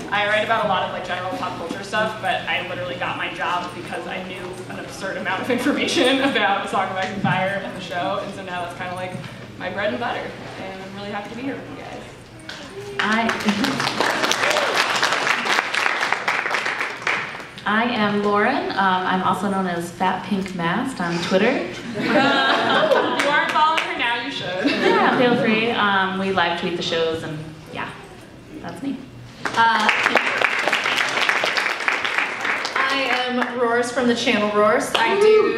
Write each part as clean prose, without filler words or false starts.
I write about a lot of like general pop culture stuff, but I literally got my job because I knew an absurd amount of information about A Song of Ice and Fire and the show, and so now that's kind of like my bread and butter, and I'm really happy to be here with you guys. I am Lauren. I'm also known as Fat Pink Mast on Twitter. If you aren't following her now, you should. Yeah, feel free. We live tweet the shows, and yeah, that's me. I am Roars from the channel Roars. I do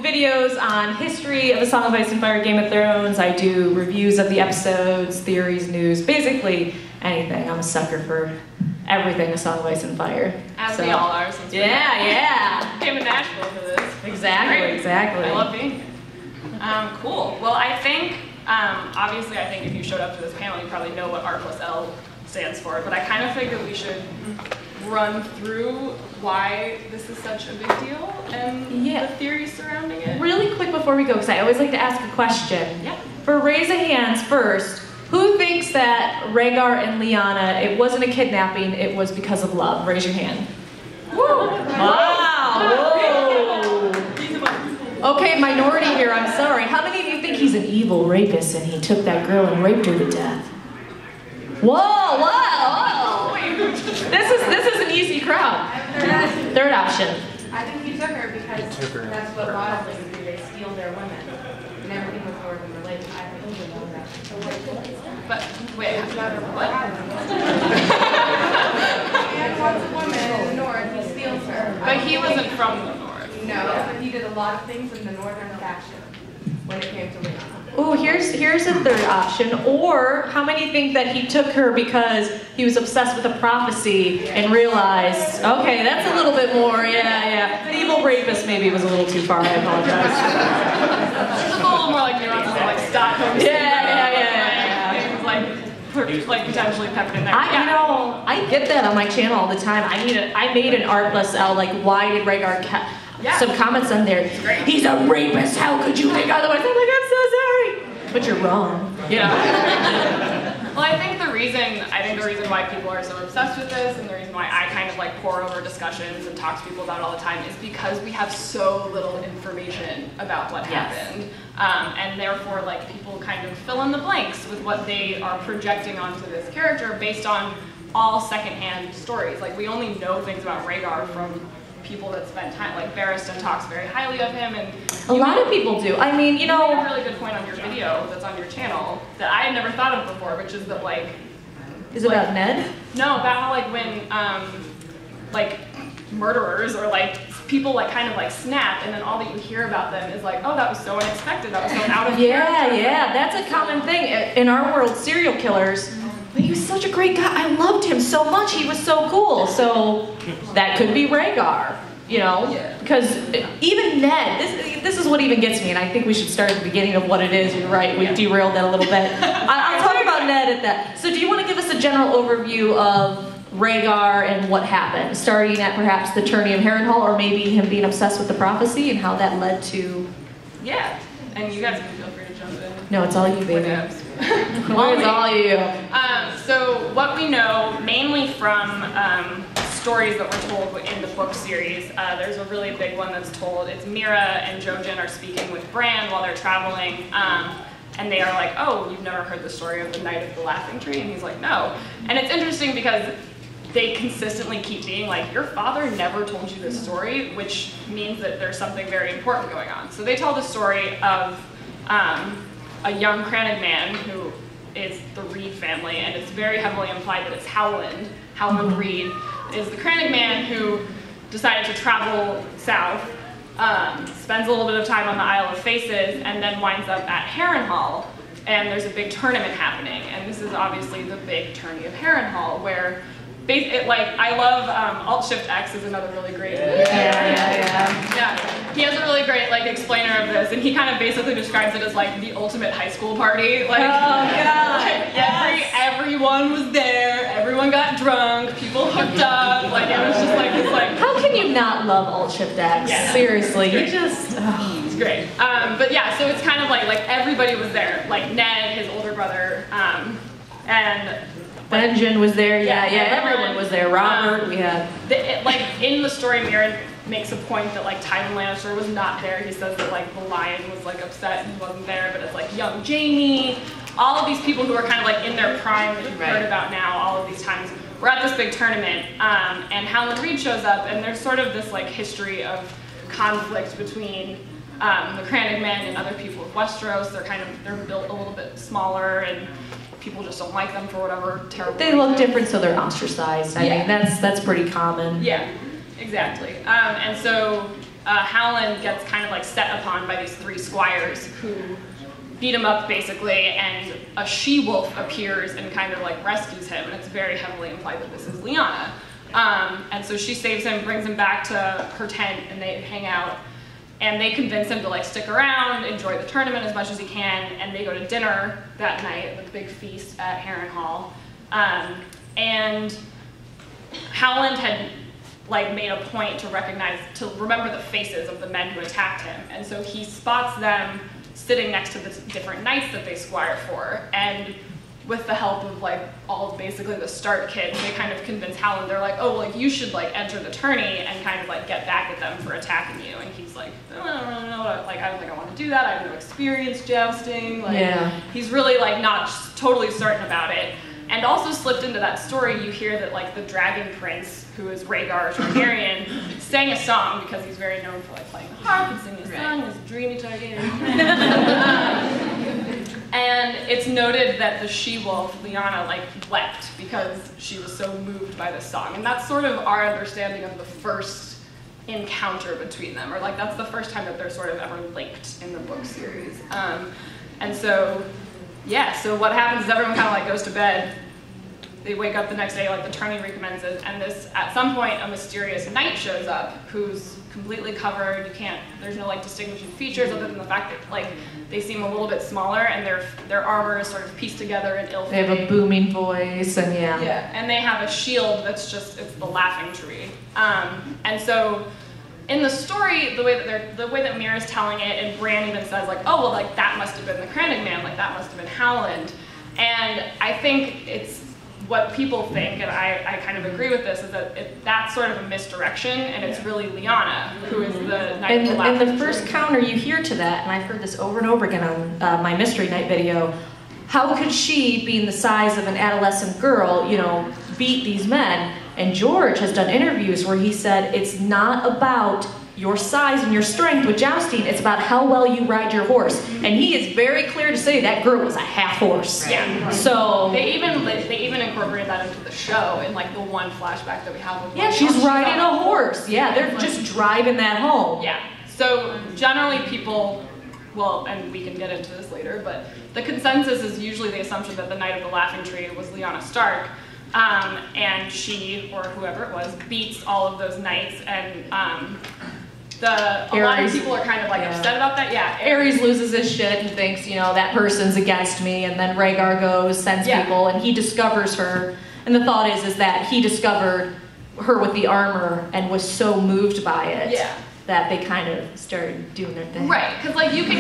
videos on history of A Song of Ice and Fire, Game of Thrones. I do reviews of the episodes, theories, news, basically anything. I'm a sucker for everything A Song of Ice and Fire. As we all are, since we came to Nashville for this. Exactly. I love being here. Cool. Well, I think, obviously, I think if you showed up to this panel, you probably know what R+L stands for, but I kind of figured we should run through why this is such a big deal and the theories surrounding it. Really quick before we go, because I always like to ask a question. Yeah. For raise of hands first, who thinks that Rhaegar and Lyanna, it wasn't a kidnapping, it was because of love? Raise your hand. Woo! Wow! Whoa! Okay, minority here, I'm sorry. How many of you think he's an evil rapist and he took that girl and raped her to death? Whoa! This is an easy crowd. Third option. I think he took her because that's what models do. They steal their women. And everything was more than related. I don't even know that. But, wait, what? And wants a woman in the north, he steals her. But he wasn't from the north. No, but he did a lot of things in the northern faction when it came to Lyanna. Oh, here's a third option. Or how many think that he took her because he was obsessed with a prophecy and realized, okay, that's a little bit more, yeah. The evil rapist maybe was a little too far, I apologize. There's a little more like nuances, like Stockholm. Things like potentially peppered in there. I get that on my channel all the time. I made an R+L, like, why did Rhaegar some comments on there. He's a rapist, how could you think otherwise? I'm like, I'm so sorry. But you're wrong. Yeah. Well, I think the reason why people are so obsessed with this, and the reason why I kind of like pour over discussions and talk to people about it all the time, is because we have so little information about what happened. And therefore, like, people kind of fill in the blanks with what they are projecting onto this character based on all secondhand stories. Like, we only know things about Rhaegar from people that spend time, like Barristan talks very highly of him, and a lot of people do. I mean, you know, made a really good point on your video that's on your channel that I had never thought of before, which is that like, is it about Ned? No, about how like when like murderers or like people like kind of like snap, and then all that you hear about them is like, oh, that was so unexpected, that was so out of character. Yeah, that's a common thing in our world. Serial killers. But he was such a great guy. I loved him so much. He was so cool. So that could be Rhaegar, you know? Because even Ned, this is what even gets me, and I think we should start at the beginning of what it is. You're right, we derailed that a little bit. I'll talk about Ned at that. So do you want to give us a general overview of Rhaegar and what happened, starting at perhaps the tourney of Harrenhal, or maybe him being obsessed with the prophecy and how that led to... Yeah, and you guys can feel free to jump in. No, it's all you, baby. It's all you. So what we know, mainly from stories that were told in the book series, there's a really big one that's told. It's Mira and Jojen are speaking with Bran while they're traveling, and they are like, oh, you've never heard the story of the Night of the Laughing Tree? And he's like, no. And it's interesting because they consistently keep being like, your father never told you this story, which means that there's something very important going on. So they tell the story of a young Crannog man who is the Reed family, and it's very heavily implied that it's Howland. Howland Reed is the Crannog man who decided to travel south, spends a little bit of time on the Isle of Faces, and then winds up at Harrenhal, and there's a big tournament happening, and this is obviously the big tourney of Harrenhal, where I love Alt-Shift-X is another really great. Yeah. He has a really great like explainer of this, and he kind of basically describes it as like the ultimate high school party. Like, everyone was there, everyone got drunk, people hooked up. Like it was just like this like. How can you not love Alt-Shift-X? Yeah, seriously, you just. It's great. But yeah, so it's kind of like everybody was there. Like Ned, his older brother. And Benjen was there, Yeah, everyone was there. Robert, we had... like, in the story, Mira makes a point that, like, Tywin Lannister was not there. He says that, like, the lion was, like, upset and he wasn't there, but it's, like, young Jaime, all of these people who are kind of, like, in their prime that you've heard about now, all of these times. We're at this big tournament, and Howland Reed shows up, and there's sort of this, like, history of conflict between the Crannogmen and other people of Westeros. They're built a little bit smaller, and people just don't like them for whatever terrible They look different, so they're ostracized. I mean, that's pretty common. Yeah, exactly. And so Howland gets kind of like set upon by these 3 squires who beat him up basically, and a she-wolf appears and kind of like rescues him, and it's very heavily implied that this is Lyanna. And so she saves him, brings him back to her tent, and they hang out. And they convince him to like stick around, enjoy the tournament as much as he can, and they go to dinner that night, like a big feast at Harrenhal. And Howland had like made a point to remember the faces of the men who attacked him, and so he spots them sitting next to the different knights that they squire for, and with the help of like all basically the Stark kids, they kind of convince Howland. They're like, oh, like you should like enter the tourney and kind of like get back at them for attacking you. And he's like, oh, I don't know, like I don't think I want to do that. I have no experience jousting. Like, he's really like not totally certain about it. And also slipped into that story, you hear that like the Dragon Prince, who is Rhaegar Targaryen, sang a song because he's very known for like playing the harp and singing a song. He's a dreamy Targaryen. And it's noted that the she-wolf, Lyanna, like wept because she was so moved by this song. And that's sort of our understanding of the first encounter between them, or like that's the first time that they're sort of ever linked in the book series. And so, yeah, so what happens is everyone kind of like goes to bed. They wake up the next day, like the tourney recommences, and at some point a mysterious knight shows up who's completely covered. There's no like distinguishing features other than the fact that like they seem a little bit smaller, and their armor is sort of pieced together and ill-fitting. They have a booming voice, and yeah, and they have a shield that's it's the laughing tree. And so in the story, the way that Mira's telling it, and Bran even says like, oh well, like that must have been the Crannogman, like that must have been Howland. And I think it's what people think, and I kind of agree with this, is that that's sort of a misdirection, and it's really Lyanna who is the Knight of the Laughing Tree. And the first counter you hear to that, and I've heard this over and over again on my Mystery Night video, how could she, being the size of an adolescent girl, beat these men? And George has done interviews where he said it's not about your size and your strength with jousting, it's about how well you ride your horse. And he is very clear to say that girl was a half horse. Yeah. So they even incorporated that into the show in like the one flashback that we have of she's riding a horse. Yeah, they're just driving that home. Yeah. So generally people, well, and we can get into this later, but the consensus is usually the assumption that the Knight of the Laughing Tree was Lyanna Stark. And she, or whoever it was, beats all of those knights, and a lot of people are kind of like upset about that. Yeah, Ares loses his shit and thinks, that person's against me, and then Rhaegar goes, sends people, and he discovers her. And the thought is that he discovered her with the armor and was so moved by it that they kind of started doing their thing. Right, because like you can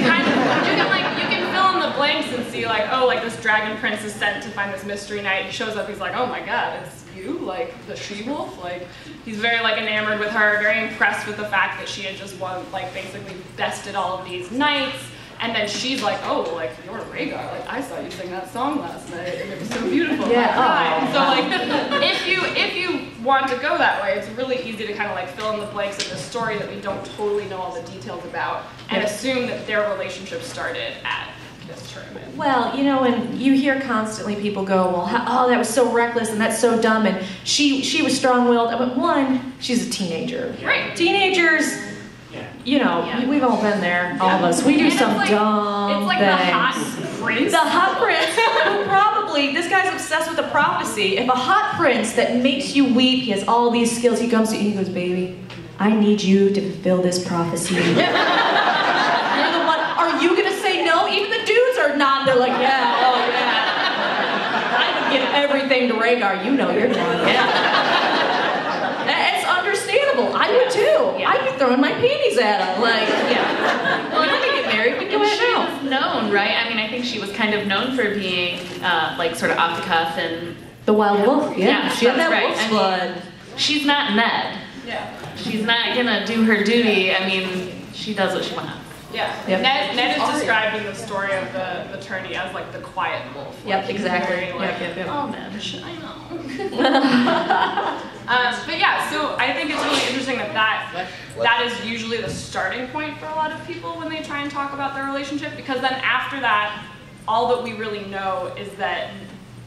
fill in the blanks and see like, oh, like this Dragon Prince is sent to find this mystery knight. He shows up, he's like, oh my god, it's you, like the she-wolf. Like he's very like enamored with her, very impressed with the fact that she had just won, like basically bested all of these knights. And then she's like, oh, like you're Rhaegar. Like I saw you sing that song last night, and it was so beautiful. Yeah. So like, if you want to go that way, it's really easy to kind of like fill in the blanks of the story that we don't totally know all the details about, and assume that their relationship started at this tournament. Well, and you hear constantly people go, well, that was so reckless and that's so dumb, and she was strong-willed. But one, she's a teenager. Right. Teenagers. We've all been there, all of us. We do some dumb things. It's like the hot prince. The hot prince, who probably, this guy's obsessed with the prophecy. If a hot prince that makes you weep, he has all these skills, he comes to you and he goes, baby, I need you to fulfill this prophecy. You're the one, are you going to say no? Even the dudes are nodding, they're like, yeah, oh yeah. I would give everything to Rhaegar, you're down, It's understandable. I would too. I'd be throwing my panties at him. Like, well, when I get married, we can go ahead now. was known, right? I mean, I think she was kind of known for being like sort of off the cuff and The wild wolf, yeah. She had that right. wolf's blood. She's not Ned. Yeah. She's not gonna do her duty. I mean, she does what she wants. Yeah. Yep. Ned is described in the story of the attorney as like the quiet wolf. Yep, Like, exactly. very, like, Yep. oh, Ned, I know. But yeah, so I think it's really interesting that is usually the starting point for a lot of people when they try and talk about their relationship, because then after that, all that we really know is that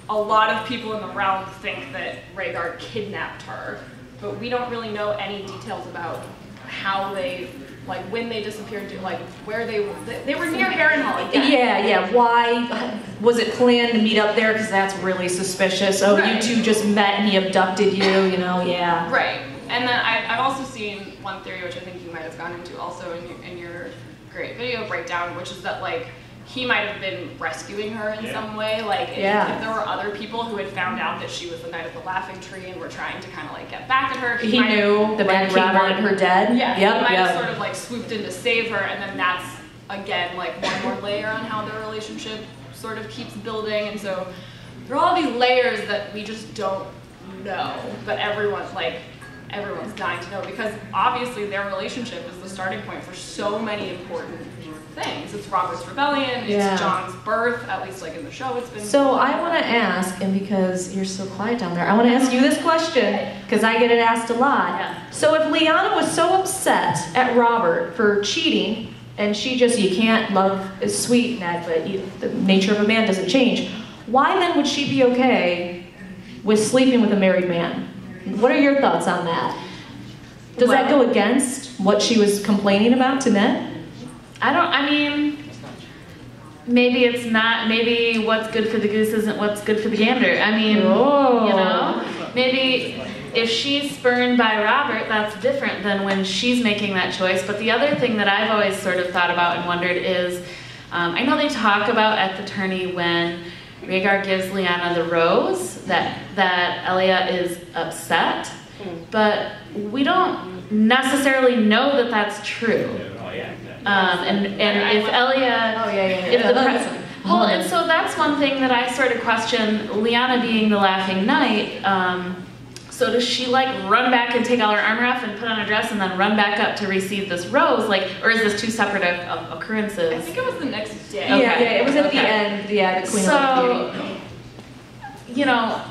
a lot of people in the realm think that Rhaegar kidnapped her, but we don't really know any details about how they, like when they disappeared, like where they were near Harrenhal again. Yeah. Why was it planned to meet up there? Because that's really suspicious. Oh, Right. you two just met and he abducted you. You know, yeah. Right. And then I've also seen one theory, which I think you might have gone into also in your great video breakdown, which is that like he might have been rescuing her in some way. Like if there were other people who had found out that she was the Knight of the Laughing Tree and were trying to kind of like get back at her. He knew the Mad King wanted her dead. Yeah. Yep. He might have sort of like swooped in to save her, and then that's again like one more layer on how their relationship sort of keeps building. And so there are all these layers that we just don't know, but everyone's dying to know, because obviously their relationship is the starting point for so many important things. It's Robert's rebellion, it's Jon's birth, at least like in the show it's been. So I want to ask, and because you're so quiet down there, I want to ask you this question, because I get it asked a lot. Yeah. So if Lyanna was so upset at Robert for cheating, and she just, you can't love is sweet, Ned, but the nature of a man doesn't change, why then would she be okay with sleeping with a married man? What are your thoughts on that? Does that go against what she was complaining about to Ned? I mean, maybe it's not, maybe what's good for the goose isn't what's good for the gander. I mean, you know, maybe if she's spurned by Robert, that's different than when she's making that choice. But the other thing that I've always sort of thought about and wondered is, I know they talk about at the tourney when Rhaegar gives Lyanna the rose, that Elia is upset, but we don't necessarily know that that's true. And if Elia, and so that's one thing that I sort of question, Lyanna being the Laughing Knight, so does she like run back and take all her armor off and put on a dress and then run back up to receive this rose, like, or is this two separate occurrences? I think it was the next day. Okay. Yeah, it was at the end, the Queen of Beauty. You know,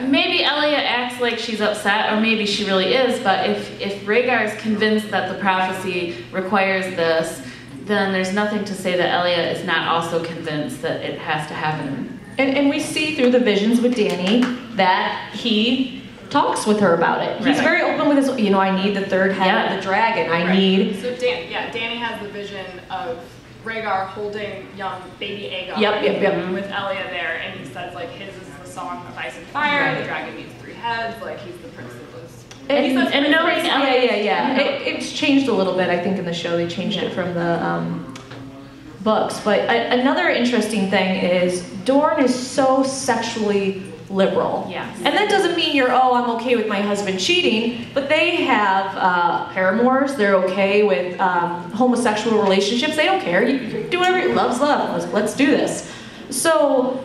maybe Elia acts like she's upset, or maybe she really is, but if Rhaegar is convinced that the prophecy requires this, then there's nothing to say that Elia is not also convinced that it has to happen. And we see through the visions with Dany that he talks with her about it. He's very open with his, I need the third head of the dragon. I need... So Dany has the vision of Rhaegar holding young baby Aegon with Elia there, and he says like his is the song of ice and fire, the dragon needs 3 heads, like he's the prince that was... And knowing Elia... It's changed a little bit, I think, in the show. They changed it from the books. But another interesting thing is Dorne is so sexually liberal. Yes. And that doesn't mean I'm okay with my husband cheating, but they have paramours. They're okay with homosexual relationships. They don't care. You can do whatever. Love's love. Let's do this. So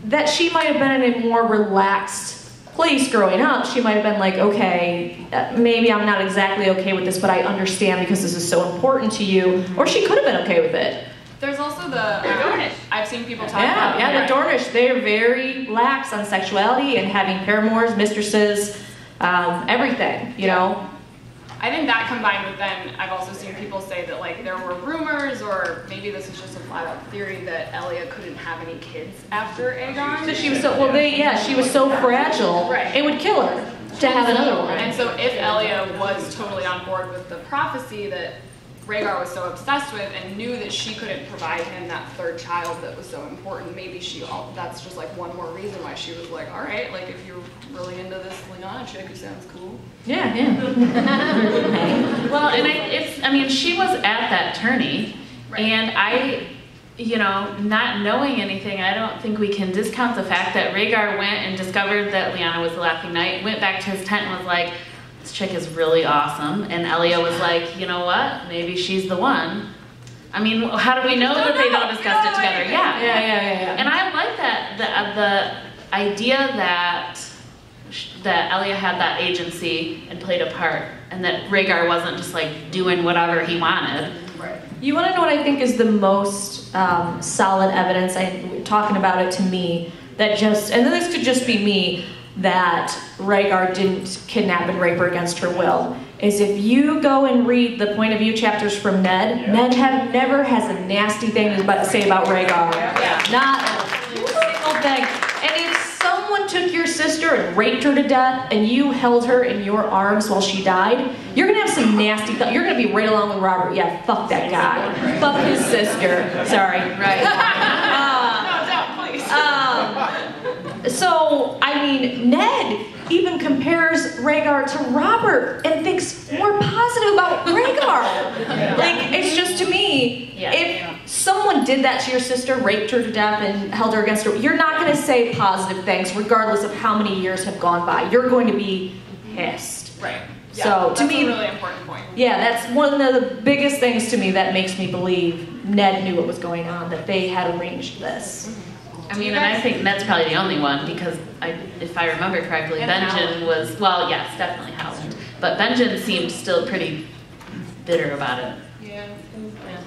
that she might have been in a more relaxed place growing up. She might have been like, okay, maybe I'm not exactly okay with this, but I understand because this is so important to you. Or she could have been okay with it. There's also the Dornish. I've seen people talk about the Dornish. They're very lax on sexuality and having paramours, mistresses, everything, you know. I think that combined with then, I've also seen people say that like there were rumors, or maybe this is just a flat out theory, that Elia couldn't have any kids after Aegon. So she was she was so fragile, it would kill her to have another one. And so if Elia was totally on board with the prophecy that Rhaegar was so obsessed with and knew that she couldn't provide him that third child that was so important, maybe that's just like one more reason why she was like, all right, like if you're really into this Lyanna chick who sounds cool. Yeah. Well, and she was at that tourney, and not knowing anything, I don't think we can discount the fact that Rhaegar went and discovered that Lyanna was the Laughing Knight, went back to his tent and was like, this chick is really awesome. And Elia was like, you know what? Maybe she's the one. I mean, how do we know that they don't discuss it together? Yeah. And I like that the idea that Elia had that agency and played a part, and that Rhaegar wasn't just like doing whatever he wanted. Right. You want to know what I think is the most solid evidence? Talking about it to me, that just, and then this could just be me, that Rhaegar didn't kidnap and rape her against her will, is if you go and read the point of view chapters from Ned, Ned never has a nasty thing to say about Rhaegar. Not a single thing. And if someone took your sister and raped her to death, and you held her in your arms while she died, you're gonna have some nasty thoughts. You're gonna be right along with Robert. Yeah, fuck that guy. Fuck his sister. Sorry. Right. So, I mean, Ned even compares Rhaegar to Robert and thinks more positive about Rhaegar. Like, it's just, to me, if someone did that to your sister, raped her to death and held her against her, you're not going to say positive things regardless of how many years have gone by. You're going to be pissed. Right. Yeah, so, to me, that's a really important point. Yeah, that's one of the biggest things to me that makes me believe Ned knew what was going on, that they had arranged this. I mean, and I think Ned's probably the only one, because if I remember correctly, Benjen was, well, yes, definitely Howland, but Benjen seemed still pretty bitter about it. Yeah.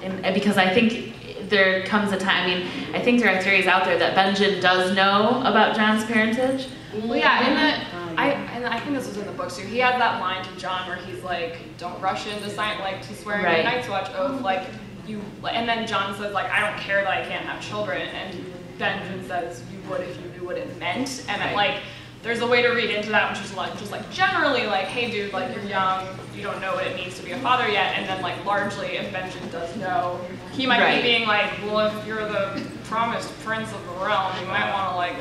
And because I think there comes a time, I mean, I think there are theories out there that Benjen does know about Jon's parentage. Well, yeah, and I think this was in the books too. He had that line to Jon where he's like, "Don't rush into to swearing a Night's Watch oath, like you." And then Jon says, like, "I don't care that I can't have children," and Benjen says, "You would if you knew what it meant." And it, like, there's a way to read into that, which is like just like generally like, "Hey, dude, like you're young, you don't know what it means to be a father yet." And then like largely, if Benjen does know, he might be being like, "Well, if you're the promised prince of the realm, you might want to like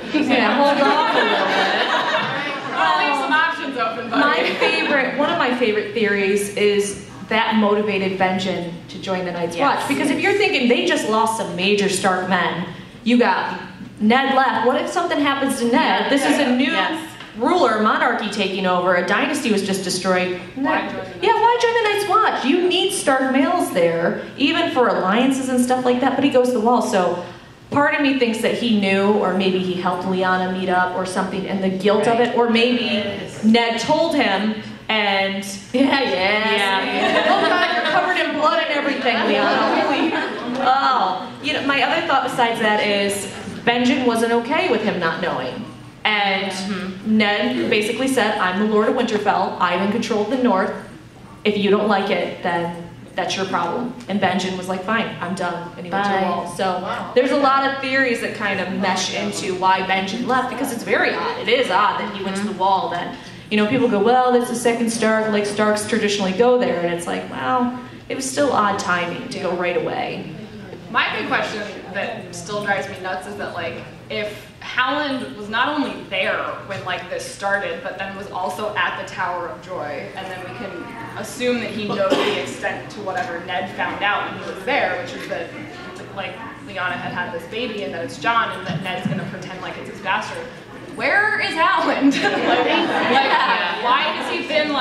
hold on a little bit." Leave some options open, buddy. One of my favorite theories is that motivated Benjen to join the Night's Watch. Because if you're thinking they just lost some major Stark men, you got Ned left. What if something happens to Ned? This is a new ruler, monarchy taking over. A dynasty was just destroyed. Why join the Night's Watch? You need Stark males there, even for alliances and stuff like that. But he goes to the wall. So part of me thinks that he knew, or maybe he helped Lyanna meet up or something, and the guilt of it, or maybe Ned told him, and oh God, you're covered in blood and everything, Lyanna. Oh, you know, my other thought besides that is Benjen wasn't okay with him not knowing, and Ned basically said, "I'm the Lord of Winterfell. I'm in control of the North. If you don't like it, then that's your problem." And Benjen was like, "Fine, I'm done," and he went to the wall. So there's a lot of theories that kind of mesh into why Benjen left, because it's very odd. It is odd that he went to the wall. That, you know, people go, "Well, that's the second Stark, like Starks traditionally go there," and it's like, well, it was still odd timing to go right away. My big question that still drives me nuts is that, like, if Howland was not only there when like this started, but then was also at the Tower of Joy, and then we can assume that he knows the extent to whatever Ned found out when he was there, which is that like Lyanna had this baby and that it's Jon, and that Ned's gonna pretend like it's his bastard. Where is Howland? Why has he been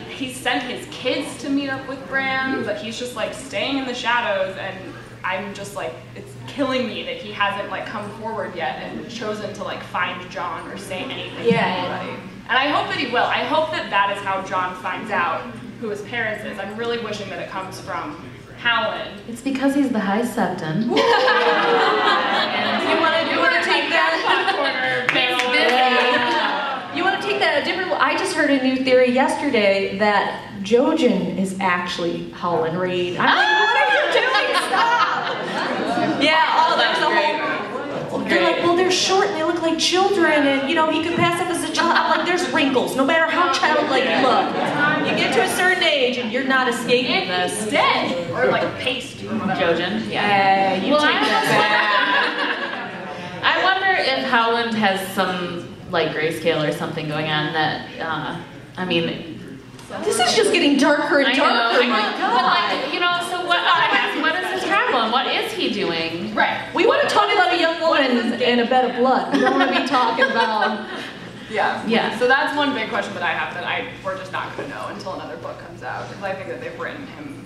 he's sent his kids to meet up with Bran, but he's just like staying in the shadows, and I'm just like, it's killing me that he hasn't like come forward yet and chosen to like find Jon or say anything to anybody. And I hope that he will. I hope that that is how Jon finds out who his parents is. I'm really wishing that it comes from Howland. It's because he's the High Septon. You want to take that You want to take that a different. I just heard a new theory yesterday that Jojen is actually Howland Reed. I'm like, what are you doing? Stop! There's a whole. They're like, well, they're short and they look like children, and you know he could pass up as a child. I'm like, there's wrinkles. No matter how childlike you look, you get to a certain age and you're not escaping this. He's dead, or like paste. Jojen. You take that back. I wonder if Howland has some like grayscale or something going on that. I mean. This is just getting darker and darker. I know. But like, you know, so what is his problem? What is he doing? Right. We want to talk about a young woman in a bed of blood. We don't want to be talking about. Yeah. So that's one big question that I have that we're just not going to know until another book comes out, because I think that they've written him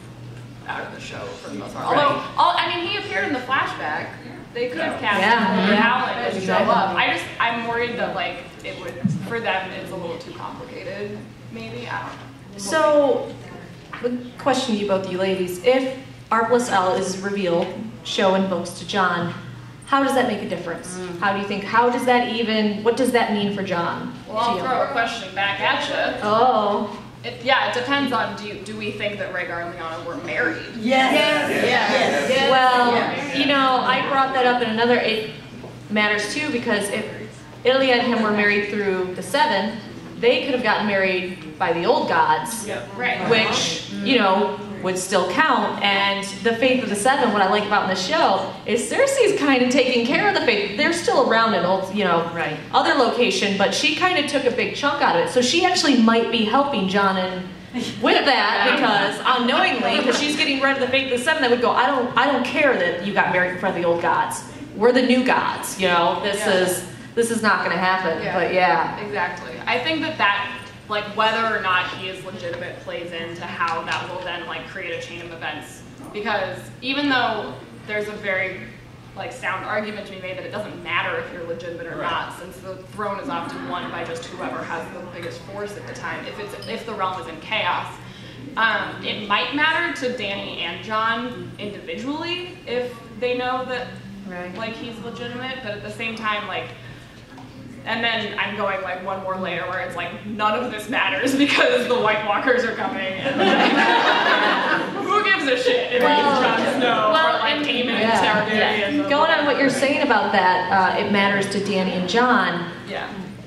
out of the show for the most part. Although, I mean, he appeared in the flashback. They could have cast him Alan and show up. I'm worried that like it would, for them, it's a little too complicated. Maybe, I don't know. So, the question to you both, you ladies, if R+L is revealed, show and books to Jon, how does that make a difference? How do you think, what does that mean for Jon? Well, I'll throw a question back at you. Oh. It depends on, do we think that Rhaegar and Lyanna were married? Yes. Well, you know, I brought that up in another, it matters too, because if Italy and him were married through the Seven, they could have gotten married by the old gods, which, you know, would still count. And the Faith of the Seven, what I like about in the show, is Cersei's kind of taking care of the Faith. They're still around in old, you know, other location, but she kind of took a big chunk out of it. So she actually might be helping Jon and with that, because unknowingly, because she's getting rid of the Faith of the Seven, that would go, I don't care that you got married in front of the old gods. We're the new gods, you know. This is not going to happen. But Exactly. I think that like whether or not he is legitimate plays into how that will then like create a chain of events. Because even though there's a very like sound argument to be made that it doesn't matter if you're legitimate or not, since the throne is often won by just whoever has the biggest force at the time. If the realm is in chaos, it might matter to Dany and Jon individually if they know that like he's legitimate, but at the same time, like. And then I'm going like one more layer where it's like none of this matters because the White Walkers are coming and like, who gives a shit if it's Jon Snow or like Aemon and Targaryen. Going on what you're saying about that, it matters to Dany and Jon.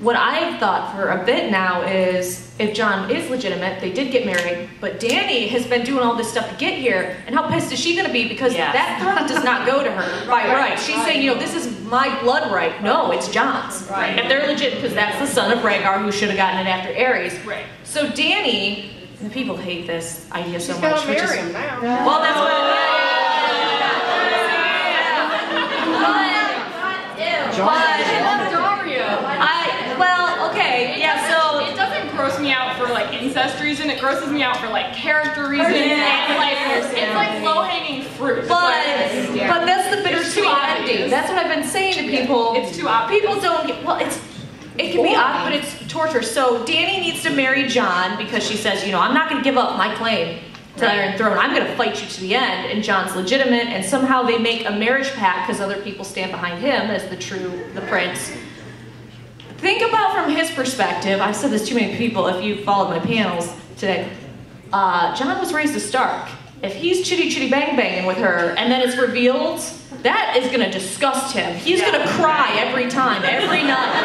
What I've thought for a bit now is if Jon is legitimate, they did get married, but Dany has been doing all this stuff to get here, and how pissed is she going to be because that throne does not go to her by right. She's saying, you know, this is my blood right. No, it's Jon's. And they're legit because that's the son of Rhaegar who should have gotten it after Aerys. So Dany, and people hate this idea so much. She's going to marry him now. Well, that's what So it doesn't gross me out for like incest reason. It grosses me out for like character reasons. And like it's like low-hanging fruit. But that's the bittersweet ending. That's what I've been saying to people. It's too obvious. People don't get it can be obvious, but it's torture. So Dany needs to marry Jon because she says, you know, I'm not going to give up my claim to the Iron Throne. I'm going to fight you to the end. And Jon's legitimate, and somehow they make a marriage pact because other people stand behind him as the prince. Think about from his perspective, I've said this to many people, if you followed my panels today, Jon was raised a Stark. If he's chitty bang banging with her and then it's revealed, that is going to disgust him. He's going to cry every time, every night.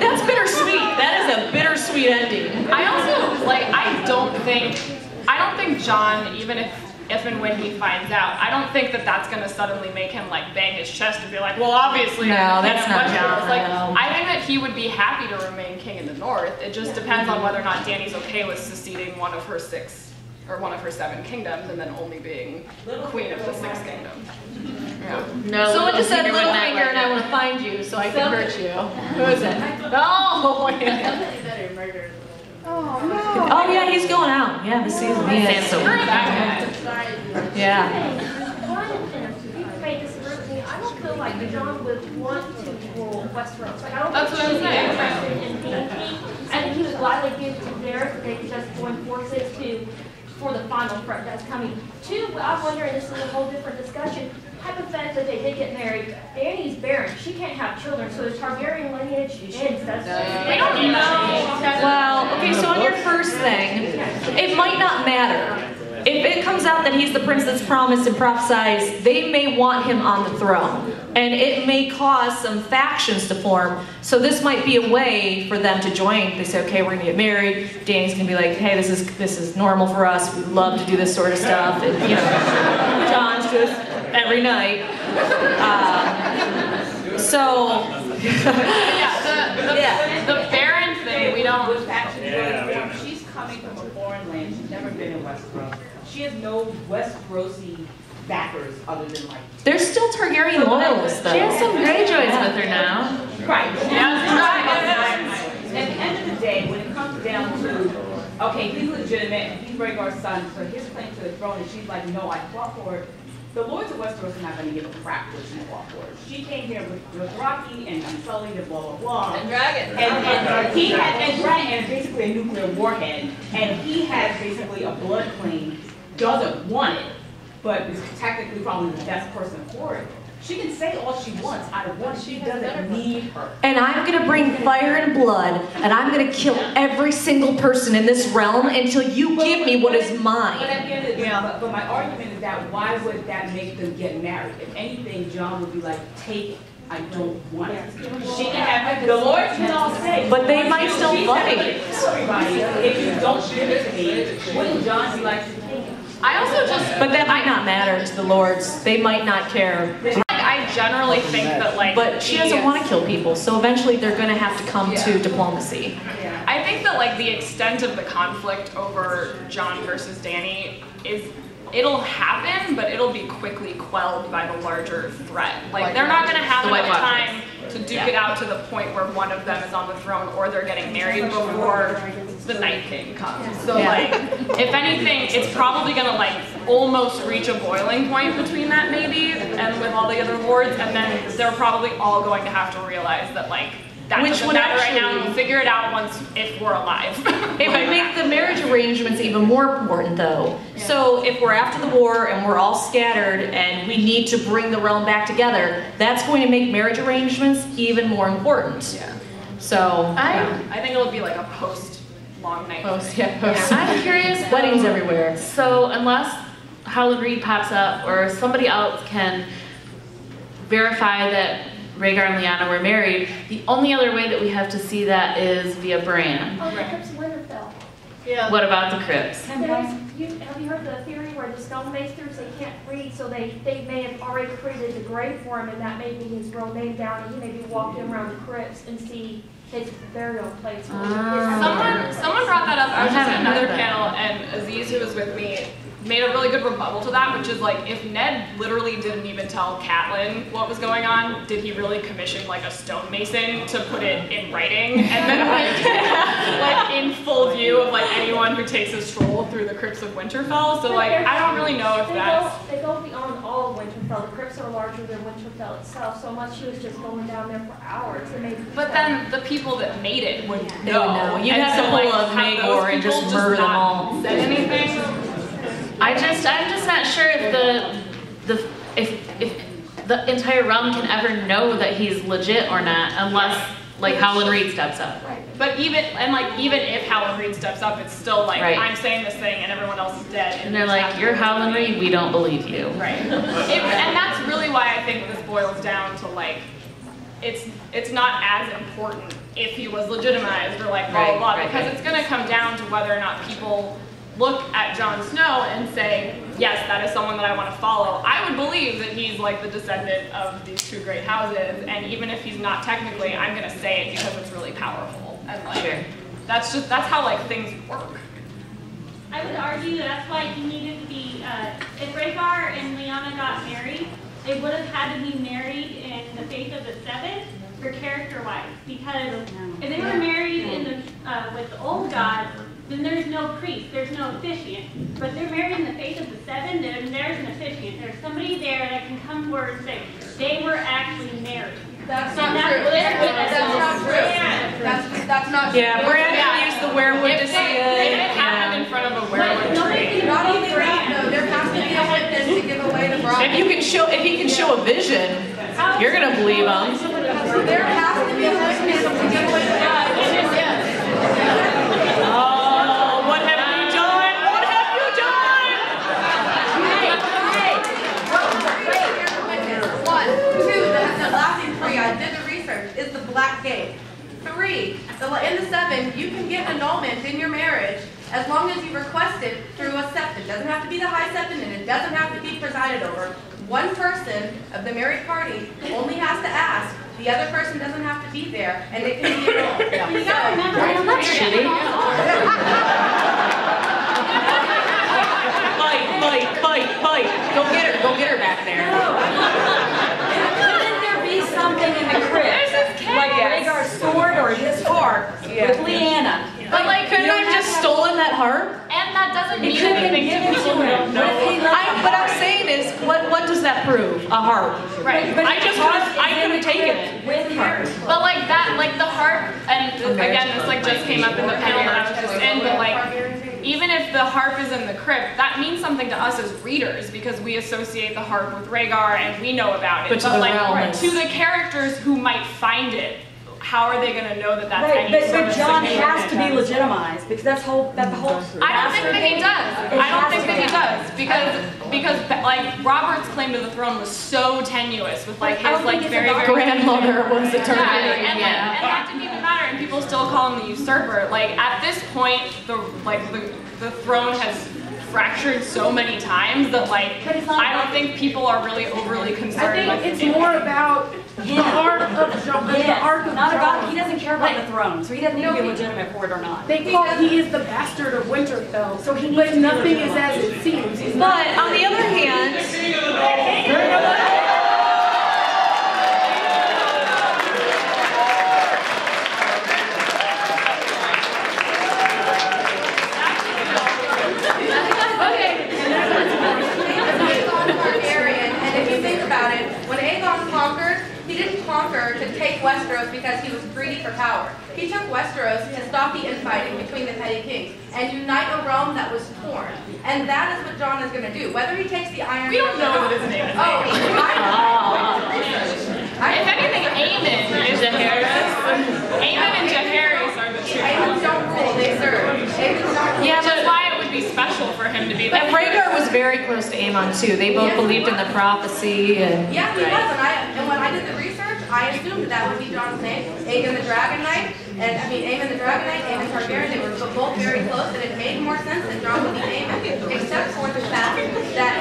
That's bittersweet. That is a bittersweet ending. I also, like, I don't think Jon, even if and when he finds out, I don't think that that's going to suddenly make him like bang his chest and be like, well, obviously, no, that's not Jon. Like, I think that he would be happy to remain king in the North. It just depends on whether or not Dany's okay with seceding one of her 7 kingdoms and then only being queen of the 6th kingdom. No. Someone just said Littlefinger, and I want to find you so I can hurt you. Who is it? Oh, Oh, no. Oh, yeah, he's going out. Yeah, this season. I don't feel like Jon would want to rule Westeros. Like, I don't That's what I'm saying. I think he would gladly give to Daenerys if they could just join forces for the final threat that's coming. Two, I'm wondering, this is a whole different discussion. Hypothetically, they did get married. Dany's barren. She can't have children, so is Targaryen lineage ends. We don't know. Well, okay, so on your first thing, it might not matter. If it comes out that he's the prince that's promised and prophesied, they may want him on the throne. And it may cause some factions to form. So this might be a way for them to join. They say, okay, we're gonna get married. Dany's gonna be like, hey, this is normal for us. We love to do this sort of stuff. And you know, Jon's just every night. The Baron thing, we don't. She's coming from a foreign land. She's never been in Westeros. She has no Westerosi backers other than like. There's still Targaryen loyalists though. She has some Greyjoys with her now. Right. At the end of the day, when it comes down to okay, he's legitimate, he's Rhaegar's son, so his claim to the throne, and she's like, no, I fought for it. The Lords of Westeros are not going to give a crap what she fought for. She came here with Rocky and Sully and blah, blah, blah. And Dragon. And he had, and basically a nuclear warhead, and he has basically a blood claim, doesn't want it, but is technically probably the best person for it. She can say all she wants out of what she doesn't need her. And I'm gonna bring fire and blood, and I'm gonna kill every single person in this realm until you give me what is mine. But at the end of the day, but my argument is that why would that make them get married? If anything, John would be like, take it. I don't want it. She can have it. The Lord can all say. But they might still fight. Everybody, if you don't give it to me, wouldn't John be like, take it? I also just, But that might not matter to the Lords. They might not care. I generally think that like. But she doesn't want to kill people, so eventually they're going to have to come to diplomacy. I think that like the extent of the conflict over Jon versus Dany is, it'll happen, but it'll be quickly quelled by the larger threat. Like they're not going to have enough time to duke it out to the point where one of them is on the throne or they're getting married before the Night King comes. So like, if anything, it's probably going to like almost reach a boiling point between that maybe and with all the other lords, and then they're probably all going to have to realize that like, that doesn't matter right now. We'll figure it out once if we're alive. It would make the marriage arrangements even more important, though. Yeah. So if we're after the war and we're all scattered and we need to bring the realm back together, that's going to make marriage arrangements even more important. Yeah. So I think it'll be like a post-long night. Post. I'm curious. Weddings everywhere. So unless Howland Reed pops up or somebody else can verify that Rhaegar and Lyanna were married, the only other way that we have to see that is via Bran. Oh, the Crypts of Winterfell. Yeah. What about the Crypts? Have you heard the theory where the stonemasters, they can't read, so they may have already created the grave for him, and that may be his real name down, and he may be walking around the crypts and see his burial place. Someone brought that up. I was just at another panel, and Aziz, who was with me, made a really good rebuttal to that, which is like, if Ned literally didn't even tell Catelyn what was going on, did he really commission like a stonemason to put it in writing and then like in full view of like anyone who takes a stroll through the crypts of Winterfell? So like, I don't really know if that's... They go beyond all of Winterfell. The crypts are larger than Winterfell itself, so much she was just going down there for hours. But then the people that made it would know. You'd have to pull a Maegor and just murder them all. Said anything? I'm just not sure if the entire realm can ever know that he's legit or not, unless like Howland Reed steps up. Right. But even if Howland Reed steps up, it's still like, I'm saying this thing and everyone else is dead. And they're like, you're Howland Reed, we don't believe you. Right. And that's really why I think this boils down to like, it's not as important if he was legitimized or like blah blah blah, because it's going to come down to whether or not people look at Jon Snow and say, yes, that is someone that I want to follow. I would believe that he's like the descendant of these two great houses, and even if he's not technically, I'm going to say it because it's really powerful. And like, that's how like things work. I would argue that's why he needed to be, if Rhaegar and Lyanna got married, they would have had to be married in the faith of the Seven, for character-wise, because if they were married in the, with the old god, then there's no priest, there's no officiant. But they're married in the faith of the Seven, then there's an officiant. There's somebody there that can come forward and say, they were actually married. That's not true. That's not true. That's not true. Yeah, Bran used the werewood to see it. If it happened in front of a werewood tree. Not only that, though, there has to be a witness to give away the bride. If he can show a vision, you're gonna believe him. There has to be a witness to give away the bride. I did the research, is the Black Gate. 3, in the Seven, you can get annulment in your marriage as long as you request it through a septon. It doesn't have to be the High Septon, and it doesn't have to be presided over. One person of the married party only has to ask. The other person doesn't have to be there, and it can be annulled. Yeah. You gotta remember, that's shitty. Fight. Go get her back there. Something in the crypt, like Rhaegar's sword or his heart with Lyanna. But like, couldn't I have just stolen that harp? And that doesn't mean anything to people who don't know. What I'm saying is, what does that prove? A harp. Right. I could have taken it. With her. But like that, like the harp, and again, this like just came up in the panel that I was just in, but like, even if the harp is in the crypt, that means something to us as readers because we associate the harp with Rhaegar and we know about it. But like, to the characters who might find it, how are they going to know that that's Right, any sort but of Jon significant? has to be legitimized because that's the whole. I don't think that he does. I don't think that he does because like Robert's claim to the throne was so tenuous with like his like very grandmother was the Targaryen. Targaryen. And that didn't even matter, and people still call him the usurper. Like at this point, the throne has fractured so many times that like I don't think people are really overly concerned. I think it's more about the arc of Jon. The arc of not Jon. about. He doesn't care about the throne, so he doesn't need to be legitimate for it or not. They call he is the bastard of Winterfell, so he but nothing is as it seems. He's But on the other hand, And if you think about it, when Aegon conquered, he didn't conquer to take Westeros because he was greedy for power. He took Westeros to stop the infighting between the petty kings and unite a realm that was torn. And that is what Jon is going to do. Whether he takes the Iron We don't know what his name is. Oh, if anything, Aemon is Jaehaerys. Aemon and Jaehaerys are the two. Aemons don't rule, they serve. yeah, Which is why it would be special for him to be there. and Rhaegar was very close to Aemon too. They both believed in the prophecy and. Yeah, he was, and when I did the research, I assumed that would be Jon's name, Aegon the Dragon Knight, and I mean Aemon the Dragon Knight, Aemon Targaryen, they were both very close, and it made more sense that Jon would be Aemon, except for the fact that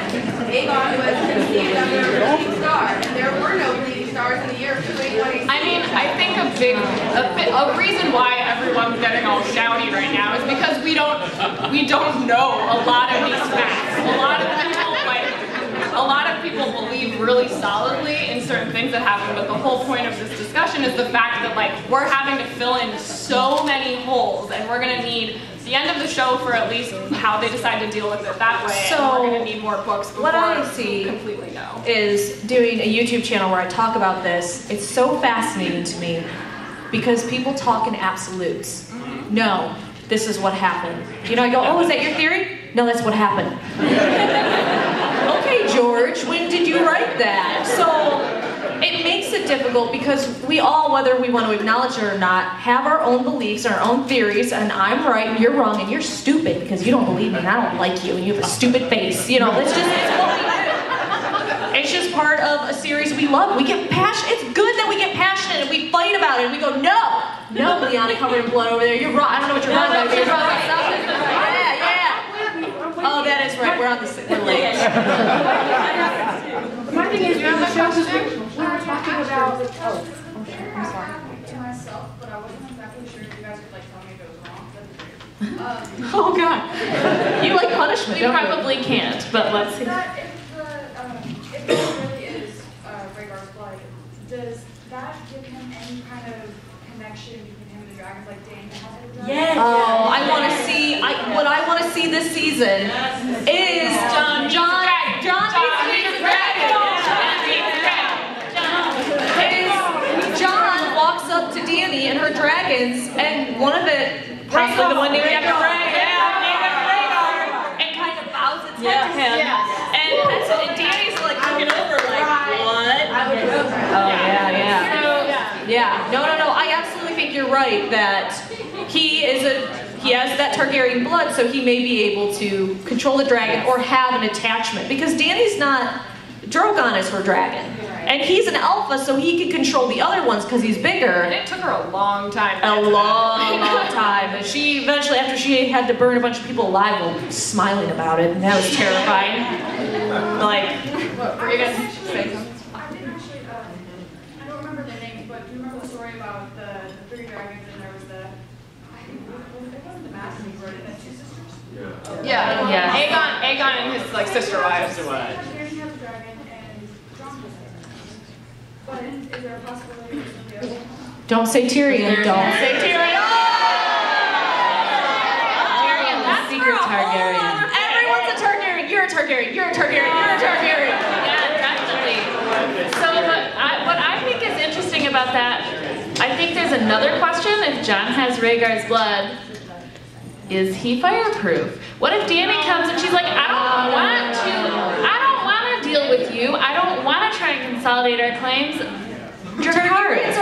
Aegon was conceived under a bleeding star, and there were no bleeding stars in the year of 2186. I mean, I think a reason why everyone's getting all shouty right now is because we don't know a lot of these facts. A lot of people believe really solidly in certain things that happen, but the whole point of this discussion is the fact that like we're having to fill in so many holes, and we're gonna need the end of the show for at least how they decide to deal with it that way. So, and we're gonna need more books before what I see completely know. is doing a YouTube channel where I talk about this. It's so fascinating to me because people talk in absolutes. No, this is what happened. You know, I go, oh, is that your theory? No, that's what happened. Okay, George, when did you write that? So it makes it difficult because we all, whether we want to acknowledge it or not, have our own beliefs, our own theories, and I'm right and you're wrong and you're stupid because you don't believe me and I don't like you and you have a stupid face. You know, it's what we do. It's just part of a series we love. We get passionate. It's good that we get passionate and we fight about it and we go, no, Lyanna covered in blood over there. You're wrong. I don't know what you're wrong about. You're wrong about something. Yeah. Oh, that is right. We're on the we're late. my thing is, we were talking about. I'm sorry. To myself, but I wasn't exactly sure if you guys could like tell me if it was wrong. Oh God. You like punishment? We probably can't, but let's see. If it really is Rhaegar's blood, does that give him any kind of connection between him and the dragons, like Dany has with the dragons? Yes. Oh, I want to see. What I want to see this season is Jon walks up to Dany and her dragons, and one of it, possibly the one named after Rhaegar, and kind of bows its head to him. And Dany's like looking over, like, what? Oh yeah. No. I absolutely think you're right that he has that Targaryen blood, so he may be able to control the dragon or have an attachment. Because Dany's not, Drogon is her dragon. And he's an alpha, so he can control the other ones because he's bigger. And it took her a long time. A long time. And she eventually, after she had to burn a bunch of people alive, was smiling about it, and that was terrifying. What were you going to say something? I didn't actually, I don't remember their names, but do you remember the story about the three dragons and there was it wasn't the Massey who wrote it, the two sisters? Yeah. Aegon and his sister wives. Dany has a dragon and Jon has a dragon. But is there a possibility of somebody else? Don't say Tyrion. Don't say Tyrion. Targaryen. You're a Targaryen. You're a Targaryen. Yeah, definitely. So what I think is interesting about that, I think there's another question. If Jon has Rhaegar's blood, is he fireproof? What if Dany comes and she's like, I don't want to deal with you. I don't want to try and consolidate our claims. Targaryens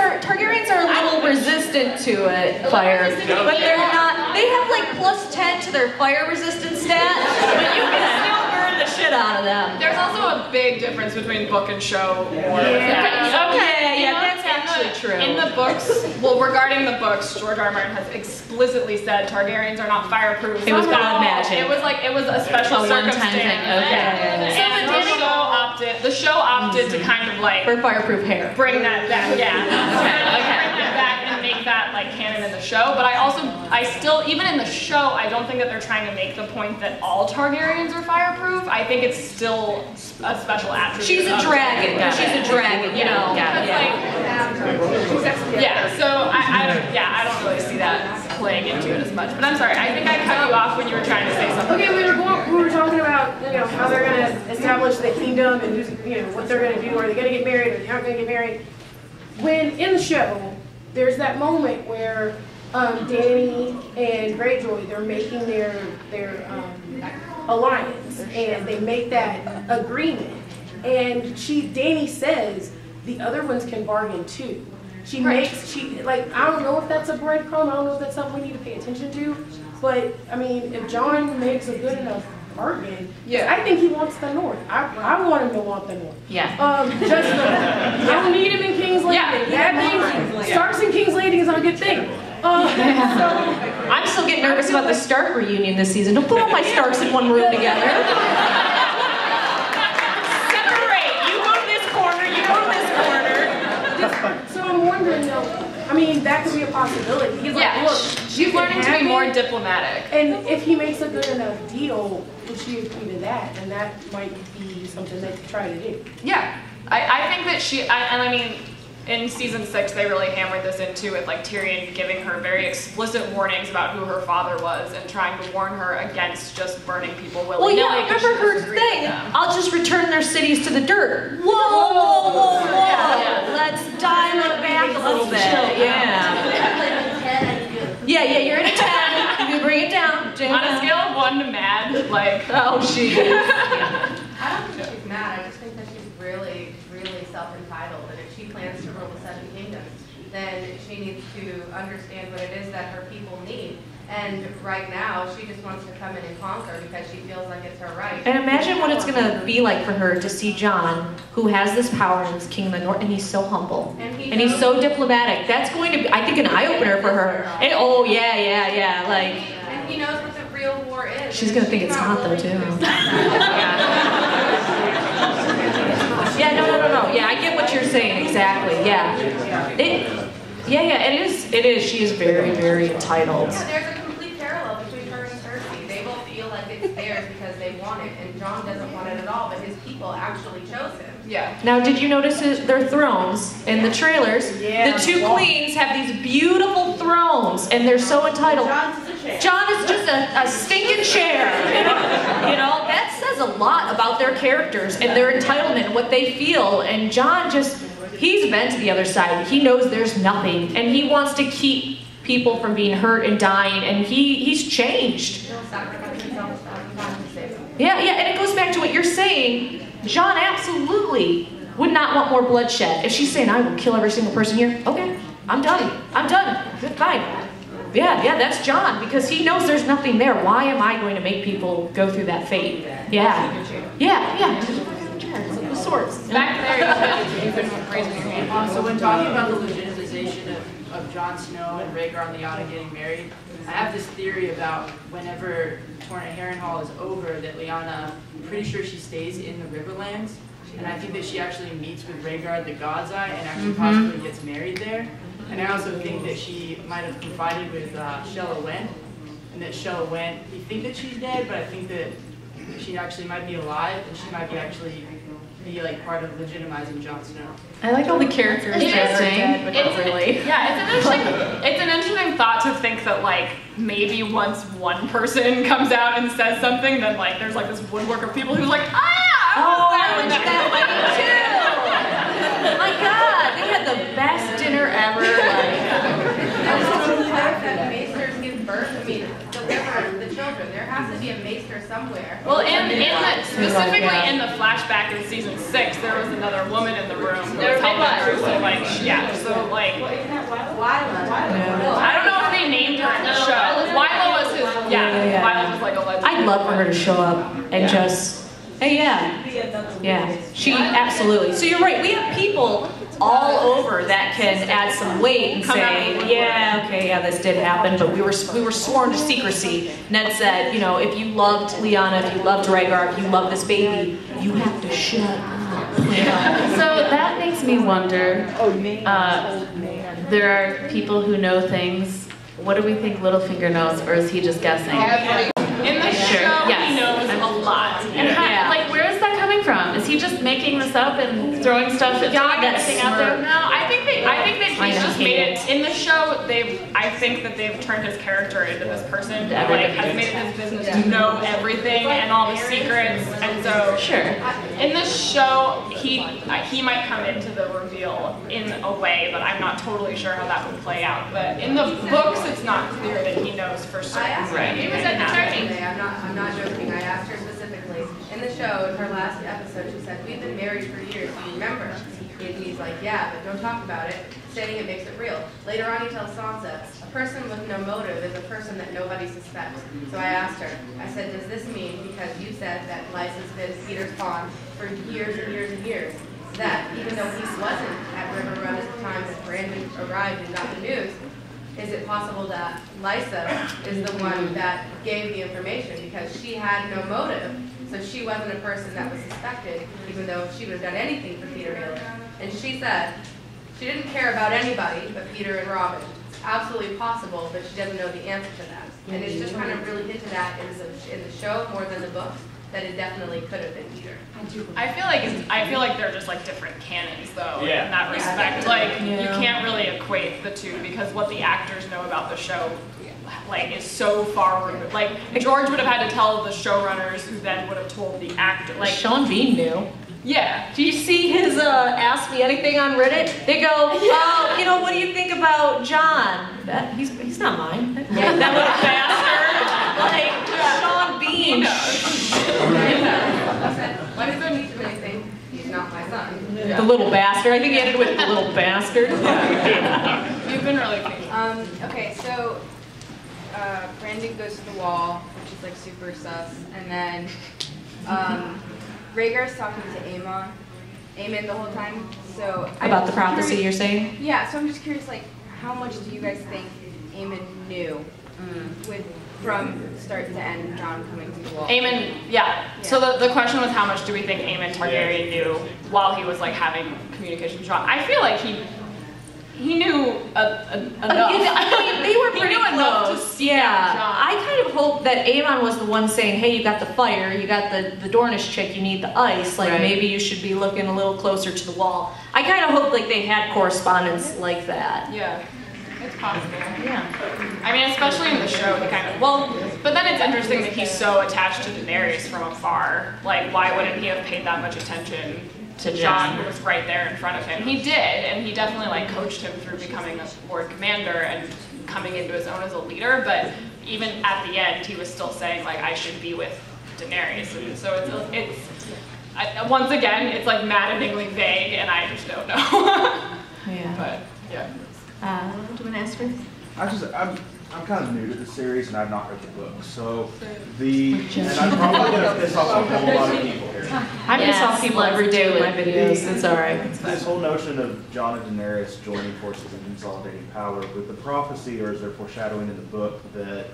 are a little resistant to it, fire, but they're not. They have like +10 to their fire resistance stat, but you can still burn the shit out of them. There's also a big difference between book and show. Okay, yeah, that's actually true. In the books, well, regarding the books, George R. R. Martin has explicitly said Targaryens are not fireproof. It was blood magic. It was a special circumstance. Okay. And the show opted to kind of like for fireproof hair. Bring that back, yeah. Bring that back and make that like canon in the show. But I still, even in the show, I don't think that they're trying to make the point that all Targaryens are fireproof. I think it's still a special attribute. She's a dragon. She's a dragon, you know. So I don't really see that playing into it as much. But I'm sorry, I think I cut you off when you were trying to say something. Okay, we were talking about how they're going to establish the kingdom and who's, what they're going to do. Are they going to get married or they aren't going to get married? When in the show, there's that moment where Dany and Greyjoy, they're making their alliance, and they make that agreement. And Dany says the other ones can bargain too. She I don't know if that's a breadcrumb. I don't know if that's something we need to pay attention to. But I mean, if Jon makes a good enough bargain, I think he wants the North. I want him to want the North. Yeah. I don't need him in King's Landing. That means Starks and King's Landing is not a good thing. I'm still getting nervous about the Stark reunion this season. Don't put all my Starks in one room together. Separate. You go to this corner. You go to this corner. So I'm wondering, I mean, that could be a possibility. He's like, look, she's learning to be more diplomatic. And if he makes a good enough deal, would she agree to that? And that might be something they could try to do. Yeah, I think that I mean, in season 6, they really hammered this into with like Tyrion giving her very explicit warnings about who her father was and trying to warn her against just burning people willy-nilly. Well, yeah, remember her thing, I'll just return their cities to the dirt. Whoa, whoa, whoa, whoa. Yeah. Let's dial it back a little bit. Yeah, you're at a 10. You bring it down. On a scale of 1 to mad, like... Oh, she is. I don't think she's mad. I just think that she's really, really self-entitled. And if she plans to rule the 7 kingdoms, then she needs to understand what it is that her people need. And right now, she just wants to come in and conquer because she feels like it's her right. And imagine what it's going to be like for her to see Jon, who has this power and is king of the North, and he's so humble. And he's so diplomatic. That's going to be, I think, an eye-opener for her. And, oh, yeah, like... And he knows what the real war is. She's going to think it's hot, though, too. Yeah, no. Yeah, I get what you're saying, exactly, yeah. It is. She is very, very entitled. Yeah, there's a complete parallel between her and Cersei. They both feel like it's theirs because they want it, and Jon doesn't want it at all, but his people actually chose him. Yeah. Now, did you notice their thrones in the trailers? Yeah. The 2 queens have these beautiful thrones, and they're so entitled. Jon is just a stinking chair. You know, that says a lot about their characters and their entitlement and what they feel. And Jon he's been to the other side. He knows there's nothing, and he wants to keep people from being hurt and dying, and he's changed. Yeah, and it goes back to what you're saying. Jon absolutely would not want more bloodshed. If she's saying, I will kill every single person here, okay, I'm done. Good, fine. Yeah, that's Jon, because he knows there's nothing there. Why am I going to make people go through that fate? Yeah. The swords. Back there, you can raise your hand. So when talking about the legitimization of Jon Snow and Rhaegar Lyanna getting married, I have this theory about whenever Twanna Harrenhal is over, that Lyanna, I'm pretty sure she stays in the Riverlands, and I think that she actually meets with Rhaegar at the God's Eye and actually possibly gets married there. And I also think that she might have confided with Shella Went, and that Shella Went, we think that she's dead, but I think that she actually might be alive, and she might be actually be like part of legitimizing Jon Snow. I like all the characters that are dead, but not really. Yeah, it's an interesting thought to think that like maybe once one person comes out and says something, then like there's like this woodwork of people who's like, I went to that wedding too. My God, they had the best dinner ever. The fact that maesters give birth, I mean, deliver the children. There has to be a maester somewhere. Well, specifically in the flashback in season 6, there was another woman in the room who was helping her. So like, yeah, so like, I don't know if they named her in the show. Wyla was his, Wyla was like a legend. I'd love for her to show up and just, hey, yeah, she absolutely. So you're right. We have people all over that can add some weight and say, yeah, okay, yeah, this did happen, but we were sworn to secrecy. Ned said, you know, if you loved Lyanna, if you loved Rhaegar, if you love this baby, you have to shut up. So that makes me wonder, there are people who know things. What do we think Littlefinger knows, or is he just guessing? In the show, he knows a lot. And like, where is that coming from? Is he just making this up and throwing stuff at anything out there? No, I think that he's just made it. In the show, I think that they've turned his character into this person who like has made it his business to know everything and all the secrets. And so, in the show, he might come into the reveal in a way, but I'm not totally sure how that would play out. But in the books, it's not clear that he knows for certain. He was at the church. I'm not joking. I asked her specifically in the show, in her last episode, she said, "We've been married for years. Do you remember?" And he's like, "Yeah, but don't talk about it. Saying it makes it real." Later on, he tells Sansa, "A person with no motive is a person that nobody suspects." So I asked her, I said, "Does this mean, because you said that Lysa's been Peter's pawn for years and years and years, that even though he wasn't at River Run at the time that Brandon arrived and got the news, is it possible that Lysa is the one that gave the information because she had no motive, so she wasn't a person that was suspected, even though she would have done anything for Peter really?" And she said she didn't care about anybody but Peter and Robin. It's absolutely possible, but she doesn't know the answer to that. And it's just kind of really hinted at in the show more than the books that it definitely could have been Peter. I feel like they're just like different canons though in that respect. Like you can't really equate the two because what the actors know about the show like is so far removed. Like George would have had to tell the showrunners who then would have told the actor. Like Sean Bean knew. Yeah. Do you see his Ask Me Anything on Reddit? They go, oh, you know, what do you think about John? He's not mine. That little bastard. Like, Sean Bean. Why does there need to be anything? He's not my son. The little bastard. I think he ended with the little bastard. You've been really cute. Okay, so Brandon goes to the wall, which is like super sus, and then Rhaegar's talking to Aemon the whole time. So about the prophecy you're saying? Yeah, so I'm just curious, like, how much do you guys think Aemon knew from start to end, Jon coming to the wall? Aemon, so the question was how much do we think Aemon Targaryen knew while he was like having communication with Jon? I feel like he knew enough. I mean, they were pretty close. I kind of hope that Aemon was the one saying, hey, you got the fire, you got the Dornish chick, you need the ice, like maybe you should be looking a little closer to the wall. I kind of hope like they had correspondence like that. Yeah, it's possible. Yeah. I mean, especially in the show, he kind of, but then it's interesting that he's so attached to Daenerys from afar. Like, why wouldn't he have paid that much attention to Jon, who was right there in front of him? He did, and he definitely like coached him through becoming a Lord Commander and coming into his own as a leader, but even at the end, he was still saying like, I should be with Daenerys, and so once again, it's like maddeningly vague, and I just don't know. But, yeah. Do you want to ask her? I'm kind of new to the series, and I've not read the book, so and I'm probably going to piss off a whole lot of people here. I piss off people every day with my videos, it's alright. This whole notion of Jon and Daenerys joining forces and consolidating power, with the prophecy, or is there foreshadowing in the book that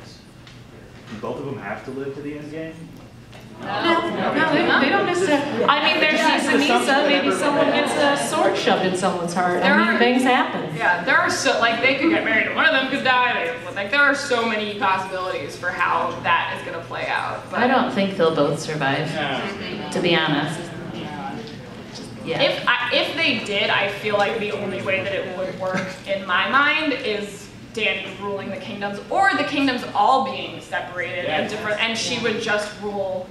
both of them have to live to the end game? No, they don't necessarily. I mean, there's Nisa, maybe someone gets a sword shoved in someone's heart. Things happen. Yeah, there are so, they could get married and one of them could die. There are so many possibilities for how that is going to play out. But I don't think they'll both survive, to be honest. If they did, I feel like the only way that it would work in my mind is Dany ruling the kingdoms, or the kingdoms all being separated and different, and she would just rule.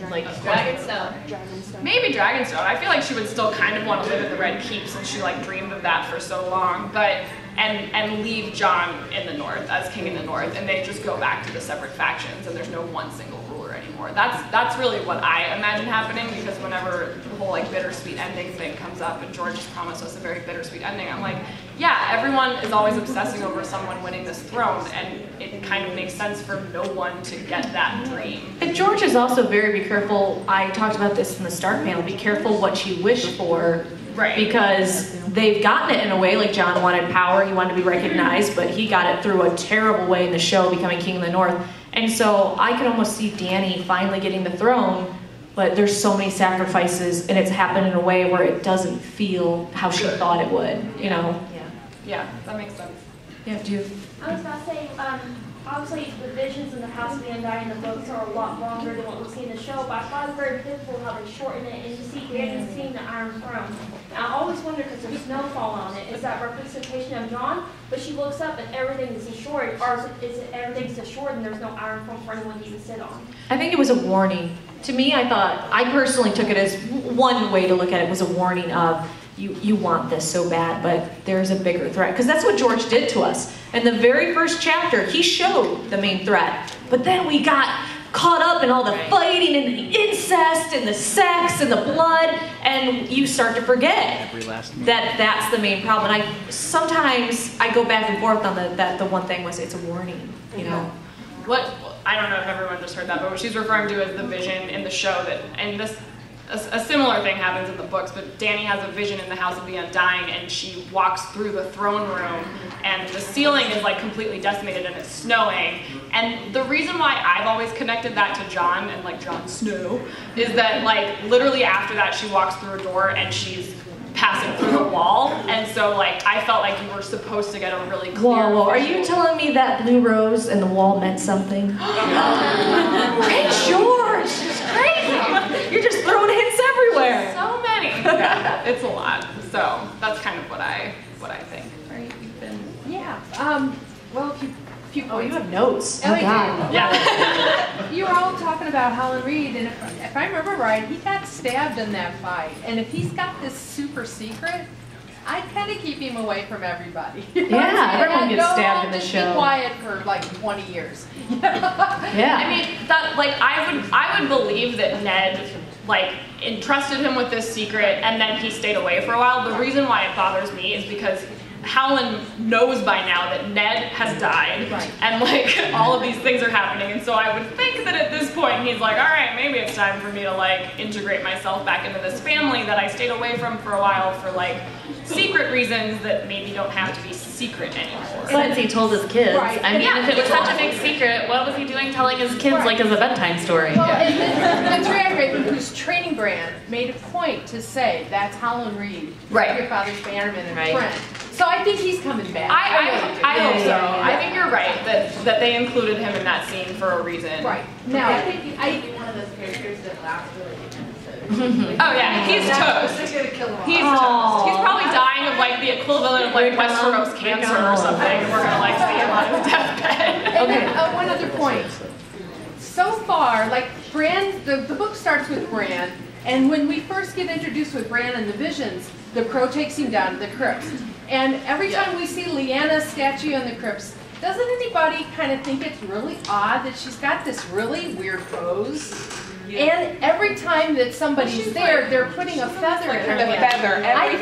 Like Dragonstone. Maybe Dragonstone. I feel like she would still kind of want to live at the Red Keep since she like dreamed of that for so long, but and leave Jon in the North as king in the North, and they just go back to the separate factions, and there's no one single ruler anymore. That's really what I imagine happening, because whenever the whole like bittersweet ending thing comes up, and George has promised us a very bittersweet ending, I'm like, yeah, everyone is always obsessing over someone winning this throne, and it kind of makes sense for no one to get that dream. And George is also be careful. I talked about this in the Stark panel. Be careful what you wish for, right? Because they've gotten it in a way. Like Jon wanted power, he wanted to be recognized, but he got it through a terrible way in the show, becoming king of the North. And so I could almost see Dany finally getting the throne, but there's so many sacrifices, and it's happened in a way where it doesn't feel how she thought it would. You know? Yeah, that makes sense. Yeah, do you? I was about to say, obviously the visions in the House of the Undying in the books are a lot longer than what we see in the show, but I thought it was very difficult how they shorten it, and you see Dany seeing the Iron Throne. And I always wonder, because there's snowfall on it, is that representation of Jon? But she looks up and everything is destroyed, or is it everything's destroyed and there's no Iron Throne for anyone to even sit on? I think it was a warning. To me, I personally took it as one way to look at it was a warning of, you want this so bad, but there's a bigger threat. Because that's what George did to us. In the very first chapter, he showed the main threat. But then we got caught up in all the fighting and the incest and the sex and the blood, and you start to forget that that's the main problem. And sometimes I go back and forth on the one thing was it's a warning, you know. What I don't know if everyone just heard that, but what she's referring to is the vision in the show that, and this. A similar thing happens in the books, but Dany has a vision in the House of the Undying, and she walks through the throne room, and the ceiling is like completely decimated and it's snowing. And the reason why I've always connected that to Jon and like Jon Snow is that like literally after that she walks through a door and she's passing through the wall, and so like I felt like you were supposed to get a really clear Whoa, are you telling me that blue rose and the wall meant something? Great George, it's crazy. You're just throwing hits everywhere. So many. Yeah, it's a lot. So that's kind of what I think. Right? You've been. Yeah. Well, a few points. Oh, you have notes. Oh, God. Yeah. You were all talking about Howland Reed, and if I remember right, he got stabbed in that fight. And if he's got this super secret, I'd kind of keep him away from everybody. Yeah, everyone gets stabbed in the just show. Be quiet for like 20 years. Yeah. I mean, that like I would believe that Ned like entrusted him with this secret, and then he stayed away for a while. The reason why it bothers me is because Howland knows by now that Ned has died, and like all of these things are happening, and so I would think that at this point he's like, all right, maybe it's time for me to like integrate myself back into this family that I stayed away from for a while for like secret reasons that maybe don't have to be secret anymore. Since he told his kids. Right. I mean, if it was such a big secret, what was he doing telling his kids like as a bedtime story? Well, and the Rhaegar Raven, who's training Bran, made a point to say that's Howland Reed, your father's bannerman and friend. So I think he's coming back. I hope so. I think you're right that they included him in that scene for a reason. Right. Now, I think one of those characters that lasts really Oh yeah, he's toast. He's toast. He's probably dying of like the equivalent of like Westeros cancer or something. We're gonna like see him on his deathbed. Okay, one other point. So far, like Bran, the book starts with Bran, and when we first get introduced with Bran and the visions, the crow takes him down to the crypts. And every time we see Lyanna's statue in the crypts, doesn't anybody kind of think it's really odd that she's got this really weird pose? And every time that somebody's there, they're putting a feather in her head. I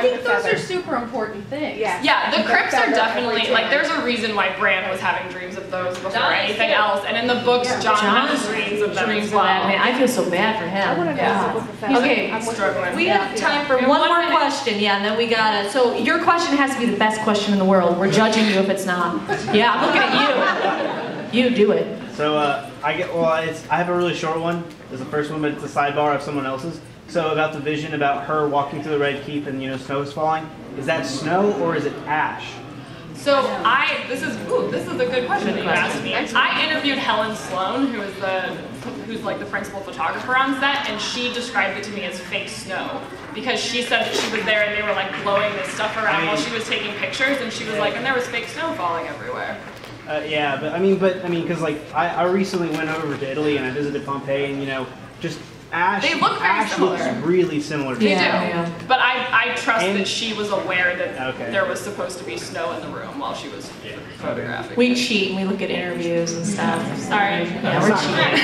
think those are super important things. Yeah, the crypts are definitely, like, there's a reason why Bran was having dreams of those before anything else. And in the books, Jon has dreams of them as well. Man, I feel so bad for him. Okay, I'm struggling. We have time for one more question. Yeah, and then we gotta. So your question has to be the best question in the world. We're judging you if it's not. Yeah, I'm looking at you. You do it. So I have a really short one. It's the first one, but it's a sidebar of someone else's. So about the vision about her walking through the Red Keep and snow is falling. Is that snow or is it ash? So this is a good question that you asked me. I interviewed Helen Sloan, who's like the principal photographer on set, and she described it to me as fake snow because she said that she was there and they were like blowing this stuff around while she was taking pictures, and she was like, and there was fake snow falling everywhere. Yeah, but I mean, because like I recently went over to Italy and I visited Pompeii, and just ash. They look very similar. Looks really similar. They do. But I trust that she was aware that there was supposed to be snow in the room while she was photographing. We cheat and we look at interviews and stuff. Sorry. Yeah, we're cheating.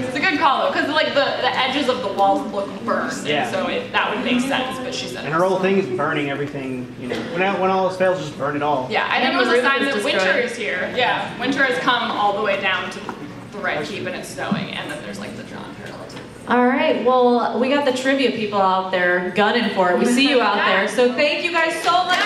It's a good call though, because like the edges of the walls look burned, and so that would make sense. But she said. And her whole thing is burning everything. When all else fails, just burn it all. Yeah, I think it was a sign that winter is here. Yeah, winter has come all the way down to the Red Keep and it's snowing, and then there's like the John parallel. All right, well, we got the trivia people out there gunning for it. We see you out there. So thank you guys so much